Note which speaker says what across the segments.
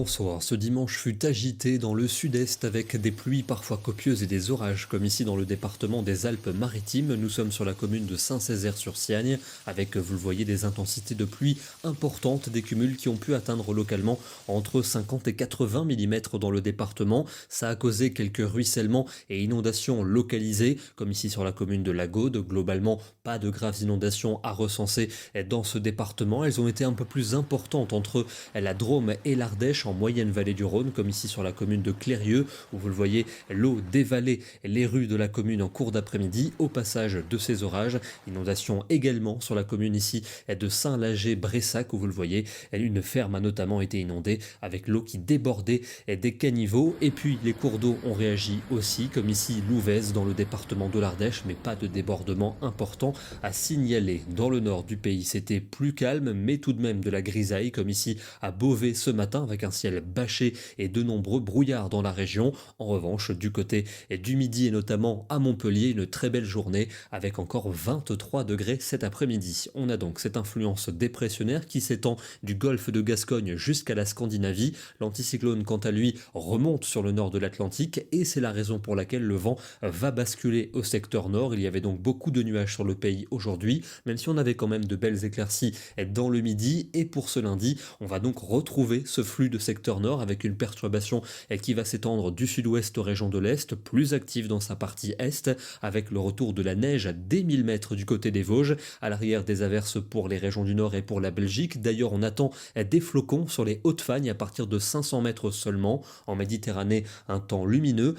Speaker 1: bonsoir. Ce dimanche fut agité dans le sud-est avec des pluies parfois copieuses et des orages, comme ici dans le département des Alpes-Maritimes. Nous sommes sur la commune de Saint-Césaire-sur-Siagne avec, vous le voyez, des intensités de pluie importantes, des cumuls qui ont pu atteindre localement entre 50 et 80 mm dans le département. Ça a causé quelques ruissellements et inondations localisées, comme ici sur la commune de La Gaude. Globalement, pas de graves inondations à recenser dans ce département. Elles ont été un peu plus importantes entre la Drôme et l'Ardèche en moyenne vallée du Rhône, comme ici sur la commune de Clérieux, où vous le voyez, l'eau dévalait les rues de la commune en cours d'après-midi au passage de ces orages. Inondation également sur la commune ici de Saint-Lager-Bressac, où vous le voyez, une ferme a notamment été inondée avec l'eau qui débordait des caniveaux. Et puis les cours d'eau ont réagi aussi, comme ici Louvèze dans le département de l'Ardèche, mais pas de débordement important à signaler. Dans le nord du pays, c'était plus calme, mais tout de même de la grisaille, comme ici à Beauvais ce matin, avec un ciel bâché et de nombreux brouillards dans la région. En revanche, du côté du midi et notamment à Montpellier, une très belle journée avec encore 23 degrés cet après-midi. On a donc cette influence dépressionnaire qui s'étend du golfe de Gascogne jusqu'à la Scandinavie. L'anticyclone, quant à lui, remonte sur le nord de l'Atlantique et c'est la raison pour laquelle le vent va basculer au secteur nord. Il y avait donc beaucoup de nuages sur le pays aujourd'hui, même si on avait quand même de belles éclaircies dans le midi. Et pour ce lundi, on va donc retrouver ce flux de secteur nord avec une perturbation qui va s'étendre du sud-ouest aux régions de l'est, plus active dans sa partie est, avec le retour de la neige à des 1000 mètres du côté des Vosges, à l'arrière des averses pour les régions du nord et pour la Belgique. D'ailleurs, on attend des flocons sur les Hautes-Fagnes à partir de 500 mètres seulement. En Méditerranée, un temps lumineux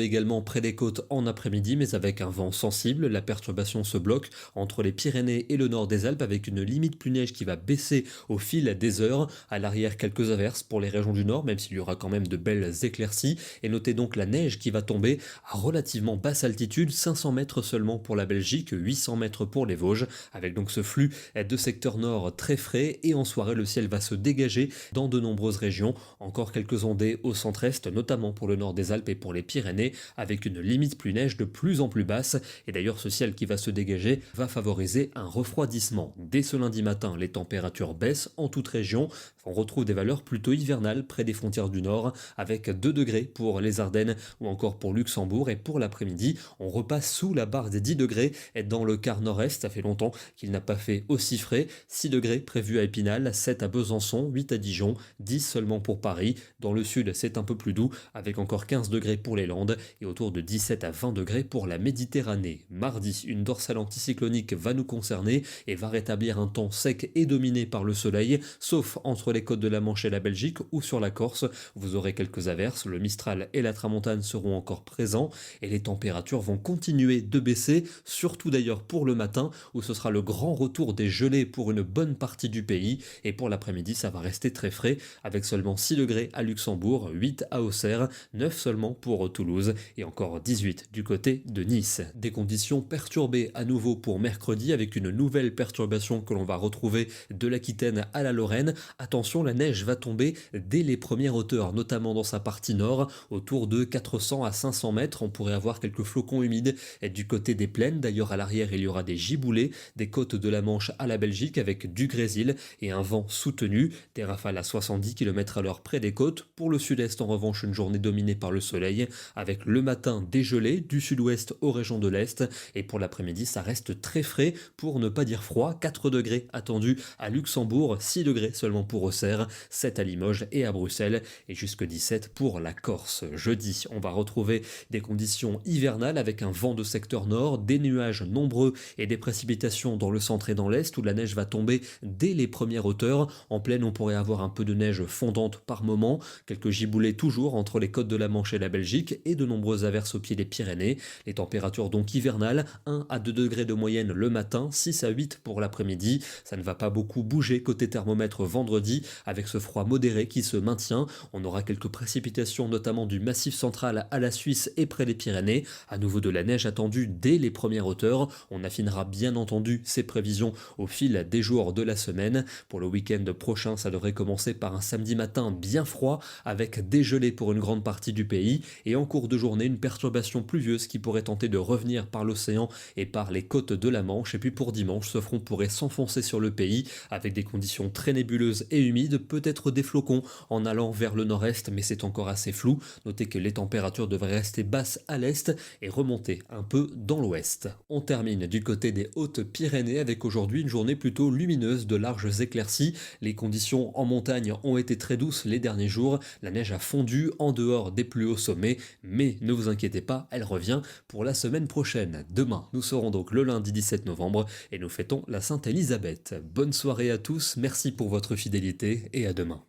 Speaker 1: également près des côtes en après-midi, mais avec un vent sensible. La perturbation se bloque entre les Pyrénées et le nord des Alpes avec une limite pluie-neige qui va baisser au fil des heures. À l'arrière, quelques averses pour les régions du nord, même s'il y aura quand même de belles éclaircies. Et notez donc la neige qui va tomber à relativement basse altitude, 500 mètres seulement pour la Belgique, 800 mètres pour les Vosges, avec donc ce flux de secteur nord très frais. Et en soirée, le ciel va se dégager dans de nombreuses régions. Encore quelques ondées au centre-est, notamment pour le nord des Alpes et pour les Pyrénées, avec une limite pluie-neige de plus en plus basse. Et d'ailleurs, ce ciel qui va se dégager va favoriser un refroidissement. Dès ce lundi matin, les températures baissent en toute région. On retrouve des valeurs plutôt hivernales près des frontières du nord, avec 2 degrés pour les Ardennes ou encore pour Luxembourg. Et pour l'après-midi, on repasse sous la barre des 10 degrés dans le quart nord-est. Ça fait longtemps qu'il n'a pas fait aussi frais. 6 degrés prévus à Épinal, 7 à Besançon, 8 à Dijon, 10 seulement pour Paris. Dans le sud, c'est un peu plus doux, avec encore 15 degrés pour les Landes et autour de 17 à 20 degrés pour la Méditerranée. Mardi, une dorsale anticyclonique va nous concerner et va rétablir un temps sec et dominé par le soleil, sauf entre les côtes de la Manche et la Belgique ou sur la Corse. Vous aurez quelques averses, le Mistral et la Tramontane seront encore présents et les températures vont continuer de baisser, surtout d'ailleurs pour le matin où ce sera le grand retour des gelées pour une bonne partie du pays. Et pour l'après-midi, ça va rester très frais avec seulement 6 degrés à Luxembourg, 8 à Auxerre, 9 seulement pour Toulouse et encore 18 du côté de Nice. Des conditions perturbées à nouveau pour mercredi avec une nouvelle perturbation que l'on va retrouver de l'Aquitaine à la Lorraine. Attention, la neige va tomber dès les premières hauteurs, notamment dans sa partie nord, autour de 400 à 500 mètres. On pourrait avoir quelques flocons humides du côté des plaines. D'ailleurs, à l'arrière, il y aura des giboulées, des côtes de la Manche à la Belgique avec du grésil et un vent soutenu, des rafales à 70 km/h près des côtes. Pour le sud-est, en revanche, une journée dominée par le soleil, avec le matin des gelées du sud-ouest aux régions de l'est. Et pour l'après-midi, ça reste très frais, pour ne pas dire froid. 4 degrés attendus à Luxembourg, 6 degrés seulement pour Auxerre, 7 à Limoges et à Bruxelles, et jusque 17 pour la Corse. Jeudi, on va retrouver des conditions hivernales avec un vent de secteur nord, des nuages nombreux et des précipitations dans le centre et dans l'est, où la neige va tomber dès les premières hauteurs. En plaine, on pourrait avoir un peu de neige fondante par moment, quelques giboulées toujours entre les côtes de la Manche et la Belgique, et de nombreuses averses au pied des Pyrénées. Les températures donc hivernales, 1 à 2 degrés de moyenne le matin, 6 à 8 pour l'après-midi. Ça ne va pas beaucoup bouger côté thermomètre vendredi, avec ce froid modéré qui se maintient. On aura quelques précipitations, notamment du Massif central à la Suisse et près des Pyrénées. À nouveau de la neige attendue dès les premières hauteurs. On affinera bien entendu ces prévisions au fil des jours de la semaine. Pour le week-end prochain, ça devrait commencer par un samedi matin bien froid, avec des gelées pour une grande partie du pays, et en cours de journée, une perturbation pluvieuse qui pourrait tenter de revenir par l'océan et par les côtes de la Manche. Et puis pour dimanche, ce front pourrait s'enfoncer sur le pays, avec des conditions très nébuleuses et humides, peut-être des flocons flocons en allant vers le nord-est, mais c'est encore assez flou. Notez que les températures devraient rester basses à l'est et remonter un peu dans l'ouest. On termine du côté des Hautes-Pyrénées avec aujourd'hui une journée plutôt lumineuse, de larges éclaircies. Les conditions en montagne ont été très douces les derniers jours. La neige a fondu en dehors des plus hauts sommets, mais ne vous inquiétez pas, elle revient pour la semaine prochaine. Demain, nous serons donc le lundi 17 novembre et nous fêtons la Sainte-Élisabeth. Bonne soirée à tous, merci pour votre fidélité et à demain.